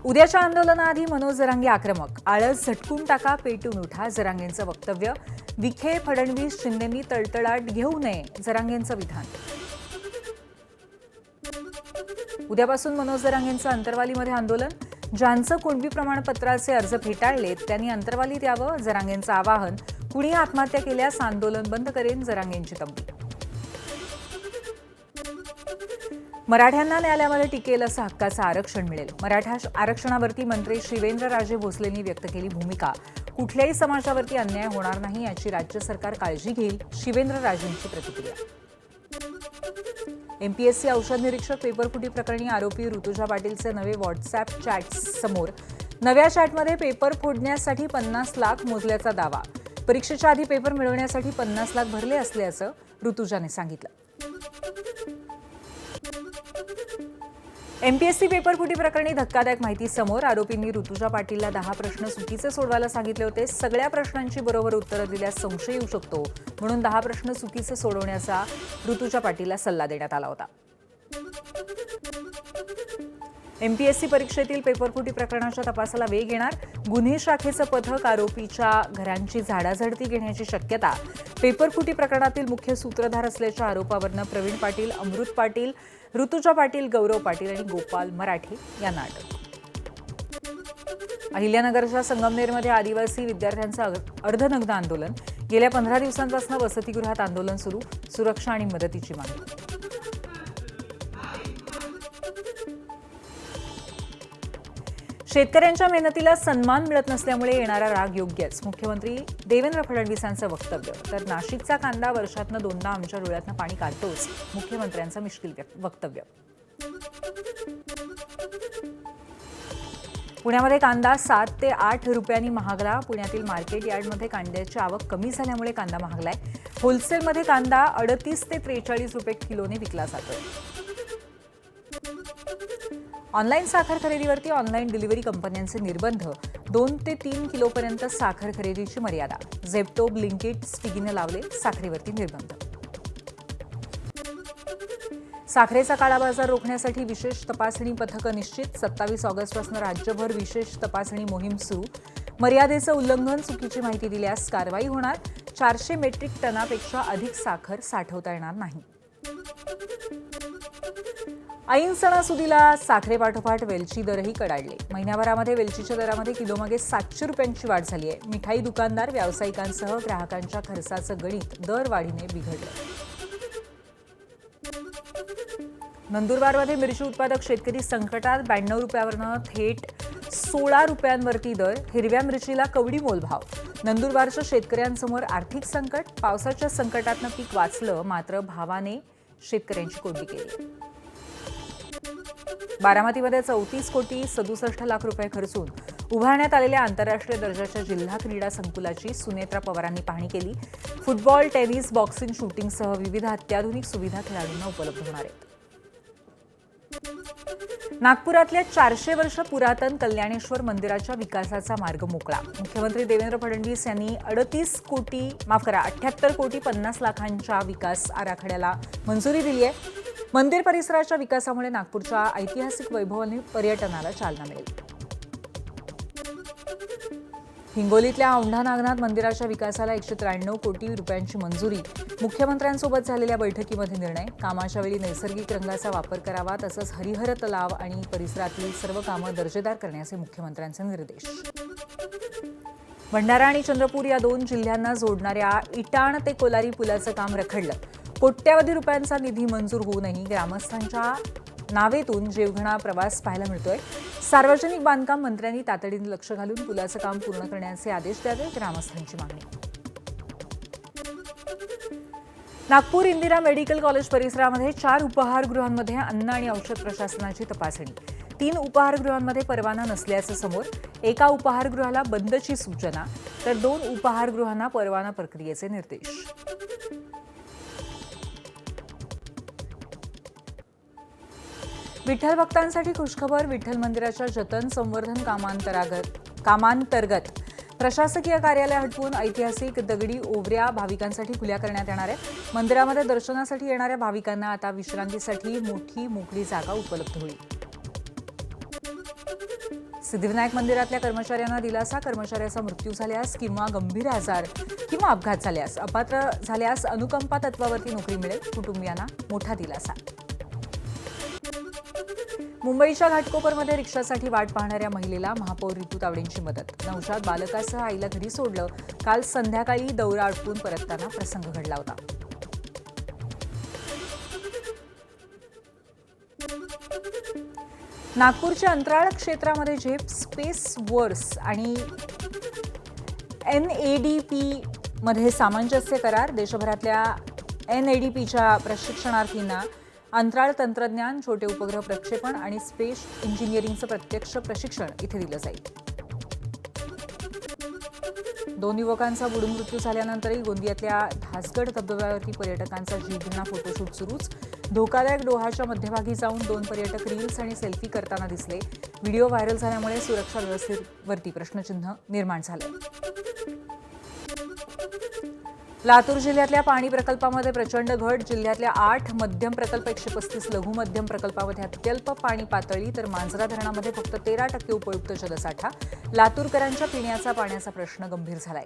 उद्याच्या आंदोलनाआधी मनोज जरांगे आक्रमक. आळस झटकून टाका, पेटून उठा, जरांगेंचं वक्तव्य. विखे, फडणवीस, शिंदेंनी तळतळाट घेऊ नये, जरांगेंचं विधान. उद्यापासून मनोज जरांगेंचं अंतरवालीमध्ये आंदोलन. ज्यांचं कुणबी प्रमाणपत्राचे अर्ज फेटाळलेत त्यांनी अंतरवालीत यावं, जरांगेंचं आवाहन. कुणी आत्महत्या केल्यास आंदोलन बंद करेन, जरांगेंची तंबी. मराठ्यांना न्यायालयामध्ये टिकेल असं हक्काचं आरक्षण मिळेल. मराठा आरक्षणावरती मंत्री शिवेंद्रराजे भोसलेंनी व्यक्त केली भूमिका. कुठल्याही समाजावरती अन्याय होणार नाही याची राज्य सरकार काळजी घेईल, शिवेंद्रराजेंची प्रतिक्रिया. एमपीएससी औषध निरीक्षक पेपरफुटी प्रकरणी आरोपी ऋतुजा पाटीलचे नवे व्हॉट्सअॅप चॅट्स समोर. नव्या चॅटमध्ये पेपर फोडण्यासाठी 50 लाख मोजल्याचा दावा. परीक्षेच्या आधी पेपर मिळवण्यासाठी 50 लाख भरले असल्याचं ऋतुजाने सांगितलं. एमपीएससी पेपरफुटी प्रकरणी धक्कादायक माहिती समोर. आरोपींनी ऋतुजा पाटीलला 10 प्रश्न चुकीचे सोडवायला सांगितले होते. सगळ्या प्रश्नांची बरोबर उत्तरं दिल्यास संशय येऊ शकतो म्हणून 10 प्रश्न चुकीचे सोडवण्याचा ऋतुजा पाटीलला सल्ला देण्यात आला होता. एमपीएससी परीक्षेतील पेपरफुटी प्रकरणाच्या तपासाला वेग येणार. गुन्हे शाखेचं पथक आरोपीच्या घरांची झाडाझडती घेण्याची शक्यता. पेपरफुटी प्रकरणातील मुख्य सूत्रधार असल्याच्या आरोपावरनं प्रवीण पाटील, अमृत पाटील, ऋतुजा पाटील, गौरव पाटील आणि गोपाल मराठे यांना अटक. अहिल्यानगरच्या संगमनेरमध्ये आदिवासी विद्यार्थ्यांचं अर्धनग्न आंदोलन. गेल्या 15 दिवसांपासून वसतिगृहात आंदोलन सुरू. सुरक्षा आणि मदतीची मागणी. शेतकऱ्यांच्या मेहनतीला सन्मान मिळत नसल्यामुळे येणारा राग योग्यच, मुख्यमंत्री देवेंद्र फडणवीसांचं वक्तव्य. तर नाशिकचा कांदा वर्षातनं 2दा आमच्या डोळ्यातनं पाणी काढतोच, मुख्यमंत्र्यांचं मिश्किल वक्तव्य. पुण्यामध्ये कांदा 7 ते 8 रुपयांनी महागला. पुण्यातील मार्केट यार्डमध्ये कांद्याची आवक कमी झाल्यामुळे कांदा महागलाय. होलसेलमध्ये कांदा 38 ते 43 रुपये किलोने विकला जातोय. ऑनलाईन साखर खरेदीवरती ऑनलाईन डिलिव्हरी कंपन्यांचे निर्बंध. 2 ते 3 किलोपर्यंत साखर खरेदीची मर्यादा. झेप्टो, ब्लिंकिट, स्विगीने लावले साखरेवरती निर्बंध. साखरेचा काळा बाजार रोखण्यासाठी विशेष तपासणी पथकं निश्चित. 27 ऑगस्टपासून राज्यभर विशेष तपासणी मोहीम सुरू. मर्यादेचं उल्लंघन, चुकीची माहिती दिल्यास कारवाई होणार. 400 मेट्रिक टनापेक्षा अधिक साखर साठवता येणार नाही. ऐन सणासुदीला साखरेपाठोपाठ वेलची दरही कडाडले. महिन्याभरामध्ये वेलचीच्या दरामध्ये किलोमागे 700 रुपयांची वाढ झाली आहे. मिठाई दुकानदार, व्यावसायिकांसह ग्राहकांच्या खर्चाचं गणित दरवाढीने बिघडलं. नंदुरबारमध्ये मिरची उत्पादक शेतकरी संकटात. 92 रुपयावरनं थेट 16 रुपयांवरती दर. हिरव्या मिरचीला कवडी मोलभाव. नंदुरबारच्या शेतकऱ्यांसमोर आर्थिक संकट. पावसाच्या संकटातनं पीक वाचलं, मात्र भावाने शेतकऱ्यांची कोंडी केली. बारामतीमध्ये 34 कोटी 67 लाख रुपये खर्चून उभारण्यात आलेल्या आंतरराष्ट्रीय दर्जाच्या जिल्हा क्रीडा संकुलाची सुनेत्रा पवारांनी पाहणी केली. फुटबॉल, टेनिस, बॉक्सिंग, शूटिंगसह विविध अत्याधुनिक सुविधा खेळाडूंना उपलब्ध होणार आहेत. नागपुरातल्या 400 वर्ष पुरातन कल्याणेश्वर मंदिराच्या विकासाचा मार्ग मोकळा. मुख्यमंत्री देवेंद्र फडणवीस यांनी 78 कोटी 50 लाखांच्या विकास आराखड्याला मंजुरी दिली आहे. मंदिर परिसराच्या विकासामुळे नागपूरच्या ऐतिहासिक वैभवाने पर्यटनाला चालना मिळेल. हिंगोलीतल्या औंढा नागनाथ मंदिराच्या विकासाला 193 कोटी रुपयांची मंजुरी. मुख्यमंत्र्यांसोबत झालेल्या बैठकीमध्ये निर्णय. कामाच्या वेळी नैसर्गिक रंगाचा वापर करावा, तसंच हरिहर तलाव आणि परिसरातील सर्व कामं दर्जेदार करण्याचे मुख्यमंत्र्यांचे निर्देश. भंडारा आणि चंद्रपूर या 2 जिल्ह्यांना जोडणाऱ्या इटाण ते कोलारी पुलाचं काम रखडलं. कोट्यवधी रुपयांचा निधी मंजूर होऊनही ग्रामस्थांच्या नावेतून जेवघेणा प्रवास पाहायला मिळतोय. सार्वजनिक बांधकाम मंत्र्यांनी तातडीने लक्ष घालून पुलाचं काम पूर्ण करण्याचे आदेश द्यावे, ग्रामस्थांची मागणी. नागपूर इंदिरा मेडिकल कॉलेज परिसरामध्ये 4 उपाहारगृहांमध्ये अन्न आणि औषध प्रशासनाची तपासणी. 3 उपाहारगृहांमध्ये परवाना नसल्याचं समोर. एका उपाहारगृहाला बंदची सूचना, तर 2 उपाहारगृहांना परवाना प्रक्रियेचे निर्देश. विठ्ठल भक्तांसाठी खुशखबर. विठ्ठल मंदिराच्या जतन संवर्धन कामांतर्गत प्रशासकीय कार्यालय हटवून ऐतिहासिक दगडी ओवऱ्या भाविकांसाठी खुल्या करण्यात येणार आहेत. मंदिरामध्ये दर्शनासाठी येणाऱ्या भाविकांना आता विश्रांतीसाठी मोठी मोकळी जागा उपलब्ध होईल. सिद्धिविनायक मंदिरातल्या कर्मचाऱ्यांना दिलासा. कर्मचाऱ्याचा मृत्यू झाल्यास किंवा गंभीर आजार किंवा अपघात झाल्यास अपात्र झाल्यास अनुकंपा तत्वावरती नोकरी मिळेल. कुटुंबियांना मोठा दिलासा. मुंबईच्या घाटकोपरमध्ये रिक्षासाठी वाट पाहणाऱ्या महिलेला महापौर रितू तावडेंची मदत. नवजात बालकासह आईला घरी सोडलं. काल संध्याकाळी दौरा आटपून परतताना प्रसंग घडला होता. नागपूरच्या अंतराळ क्षेत्रामध्ये झेप स्पेस वर्स आणि NADP मध्ये सामंजस्य करार. देशभरातल्या NADPच्या प्रशिक्षणार्थींना अंतराळ तंत्रज्ञान, छोटे उपग्रह प्रक्षेपण आणि स्पेस इंजिनिअरिंगचं प्रत्यक्ष प्रशिक्षण इथे दिलं जाईल. 2 युवकांचा बुडून मृत्यू झाल्यानंतरही गोंदियातल्या धासगड धबधब्यावरती पर्यटकांचा जीवघेणा फोटोशूट सुरूच. धोकादायक डोहाच्या मध्यभागी जाऊन 2 पर्यटक रील्स आणि सेल्फी करताना दिसले. व्हिडिओ व्हायरल झाल्यामुळे सुरक्षा व्यवस्थेवरती प्रश्नचिन्ह निर्माण झालं. लातूर जिल्ह्यातल्या पाणी प्रकल्पामध्ये प्रचंड घट. जिल्ह्यातल्या 8 मध्यम प्रकल्प, 135 लघु मध्यम प्रकल्पामध्ये अत्यल्प पाणी पातळी, तर मांजरा धरणामध्ये फक्त 13% उपयुक्त जलसाठा. लातूरकरांच्या पिण्याचा पाण्याचा प्रश्न गंभीर झालाय.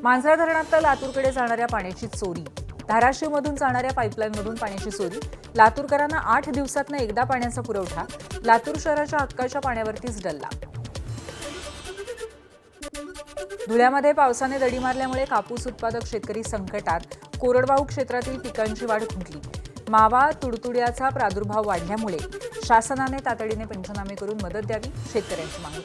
मांजरा धरणात लातूरकडे जाणाऱ्या पाण्याची चोरी. धाराशिवमधून जाणाऱ्या पाईपलाईनमधून पाण्याची चोरी. लातूरकरांना 8 दिवसातनं एकदा पाण्याचा पुरवठा. लातूर शहराच्या हक्काच्या पाण्यावरतीच डल्ला. धुळ्यामध्ये पावसाने दडी मारल्यामुळे कापूस उत्पादक शेतकरी संकटात. कोरडवाहू क्षेत्रातील पिकांची वाढ खुंटली. मावा तुडतुड्याचा प्रादुर्भाव वाढल्यामुळे शासनाने तातडीने पंचनामे करून मदत द्यावी, शेतकऱ्यांची मागणी.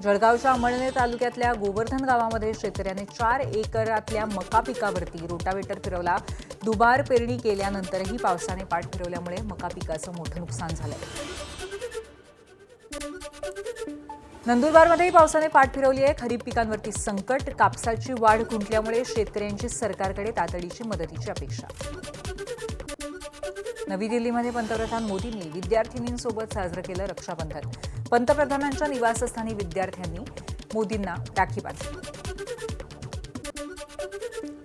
जळगावच्या अंमळनेर तालुक्यातल्या गोवर्धन गावामध्ये शेतकऱ्याने 4 एकरातल्या मका पिकावरती रोटावेटर फिरवला. दुबार पेरणी केल्यानंतरही पावसाने पाठ फिरवल्यामुळे मका पिकाचं मोठं नुकसान झालंय. नंदुरबारमध्येही पावसाने पाठ फिरवली आहे. खरीप पिकांवरती संकट. कापसाची वाढ खुंटल्यामुळे शेतकऱ्यांची सरकारकडे तातडीची मदतीची अपेक्षा. नवी दिल्लीमध्ये पंतप्रधान मोदींनी विद्यार्थिनींसोबत साजरं केलं रक्षाबंधन. पंतप्रधानांच्या निवासस्थानी विद्यार्थ्यांनी मोदींना राखी बांधली.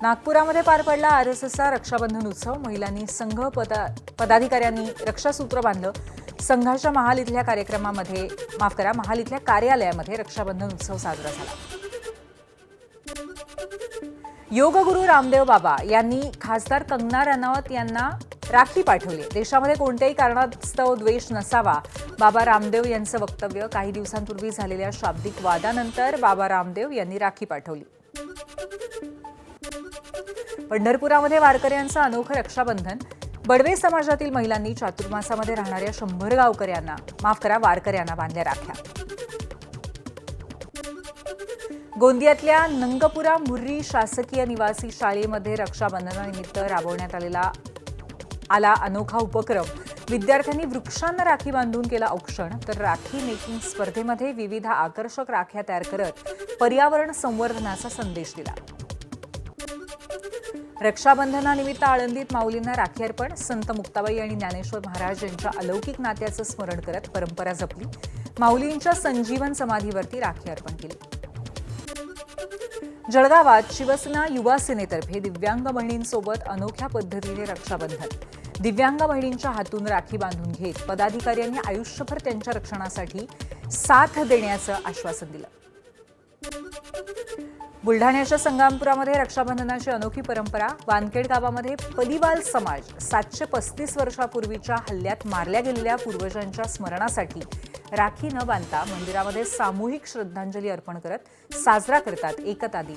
नागपुरामध्ये पार पडला RSSचा रक्षाबंधन उत्सव. महिलांनी संघ पदाधिकाऱ्यांनी रक्षासूत्र बांधलं. संघाच्या महाल इथल्या कार्यालयामध्ये रक्षाबंधन उत्सव साजरा झाला. योगगुरू रामदेव बाबा यांनी खासदार कंगना रनौत यांना राखी पाठवली. देशामध्ये कोणत्याही कारणास्तव द्वेष नसावा, बाबा रामदेव यांचं वक्तव्य. काही दिवसांपूर्वी झालेल्या शाब्दिक वादानंतर बाबा रामदेव यांनी राखी पाठवली. पंढरपुरामध्ये वारकऱ्यांचं अनोखं रक्षाबंधन. बडवे समाजातील महिलांनी चातुर्मासामध्ये राहणाऱ्या 100 वारकऱ्यांना बांधल्या राख्या. गोंदियातल्या नंगपुरा मुर्री शासकीय निवासी शाळेमध्ये रक्षाबंधनानिमित्त राबवण्यात आला अनोखा उपक्रम. विद्यार्थ्यांनी वृक्षांना राखी बांधून केलं औक्षण. तर राखी मेकिंग स्पर्धेमध्ये विविध आकर्षक राख्या तयार करत पर्यावरण संवर्धनाचा संदेश दिला. रक्षाबंधनानिमित्त आळंदीत माऊलींना राखी अर्पण. संत मुक्ताबाई आणि ज्ञानेश्वर महाराज यांच्या अलौकिक नात्याचं स्मरण करत परंपरा जपली. माऊलींच्या संजीवन समाधीवरती राखी अर्पण केली. जळगावात शिवसेना युवा सेनेतर्फे दिव्यांग बहिणींसोबत अनोख्या पद्धतीने रक्षाबंधन. दिव्यांग बहिणींच्या हातून राखी बांधून घेत पदाधिकाऱ्यांनी आयुष्यभर त्यांच्या रक्षणासाठी साथ देण्याचं आश्वासन दिलं. बुलढाण्याच्या संग्रामपुरामध्ये रक्षाबंधनाची अनोखी परंपरा. वानखेड गावामध्ये पलिवाल समाज 735 वर्षापूर्वीच्या हल्ल्यात मारल्या गेलेल्या पूर्वजांच्या स्मरणासाठी राखी न बांधता मंदिरामध्ये सामूहिक श्रद्धांजली अर्पण करत साजरा करतात एकता दिन.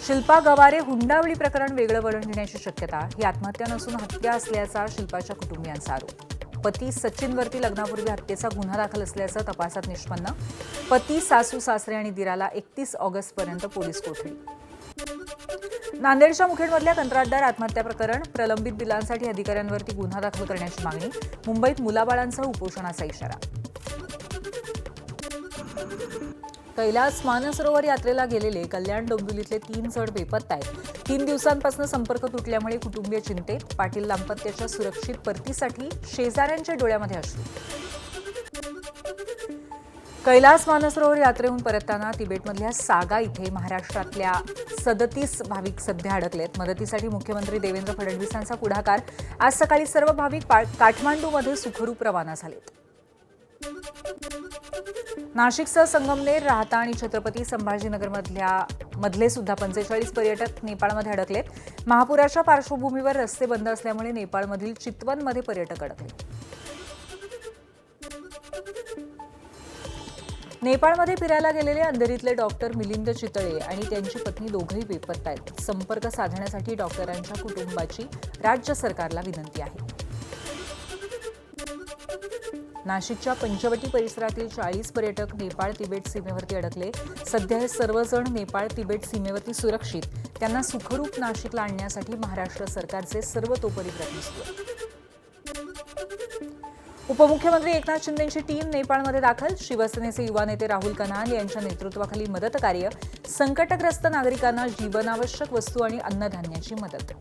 शिल्पा गवारे हुंडाबळी प्रकरण वेगळं वळण घेण्याची शक्यता. ही आत्महत्या नसून हत्या असल्याचा शिल्पाच्या कुटुंबियांचा आरोप. पती सचिनवरती लग्नापूर्वी हत्येचा गुन्हा दाखल असल्याचं तपासात निष्पन्न. पती, सासू, सासरे आणि दिराला 31 ऑगस्टपर्यंत पोलीस कोठडी. नांदेडच्या मुखेडमधल्या कंत्राटदार आत्महत्या प्रकरण. प्रलंबित बिलांसाठी अधिकाऱ्यांवरती गुन्हा दाखल करण्याची मागणी. मुंबईत मुलाबाळांसह उपोषणाचा इशारा. कैलास मानसरोवर यात्रेला गेलेले कल्याण डोंबिवलीतले 3 जण बेपत्ता आहेत. 3 दिवसांपासून संपर्क तुटल्यामुळे कुटुंबीय चिंतेत. पाटील दाम्पत्याच्या सुरक्षित परतीसाठी शेजाऱ्यांच्या डोळ्यामध्ये अश्रू. कैलास मानसरोवर यात्रेहून परतताना तिबेटमधल्या सागा इथे महाराष्ट्रातल्या 37 भाविक सध्या अडकलेत. मदतीसाठी मुख्यमंत्री देवेंद्र फडणवीसांचा पुढाकार. आज सकाळी सर्व भाविक काठमांडूमध्ये सुखरूप रवाना झालेत. नाशिकसह संगमनेर, राहता आणि छत्रपती संभाजीनगरमधले सुद्धा 45 पर्यटक नेपाळमध्ये अडकलेत. महापुराच्या पार्श्वभूमीवर रस्ते बंद असल्यामुळे नेपाळमधील चितवनमध्ये पर्यटक अडकले. नेपाळमध्ये फिरायला गेलेले अंधेरीतले डॉक्टर मिलिंद चितळे आणि त्यांची पत्नी दोघंही बेपत्ता आहेत. संपर्क साधण्यासाठी डॉक्टरांच्या कुटुंबाची राज्य सरकारला विनंती आहे. नाशिकच्या पंचवटी परिसरातील 40 पर्यटक नेपाळ तिबेट सीमेवरती अडकले. सध्या हे सर्वजण नेपाळ तिबेट सीमेवरती सुरक्षित. त्यांना सुखरूप नाशिकला आणण्यासाठी महाराष्ट्र सरकारचे सर्वतोपरी प्रयत्न सुरू आहेत. उपमुख्यमंत्री एकनाथ शिंदेंची टीम नेपाळमध्ये दाखल. शिवसेनेचे युवा नेते राहुल कन्हाल यांच्या नेतृत्वाखाली मदत कार्य. संकटग्रस्त नागरिकांना जीवनावश्यक वस्तू आणि अन्नधान्याची मदत.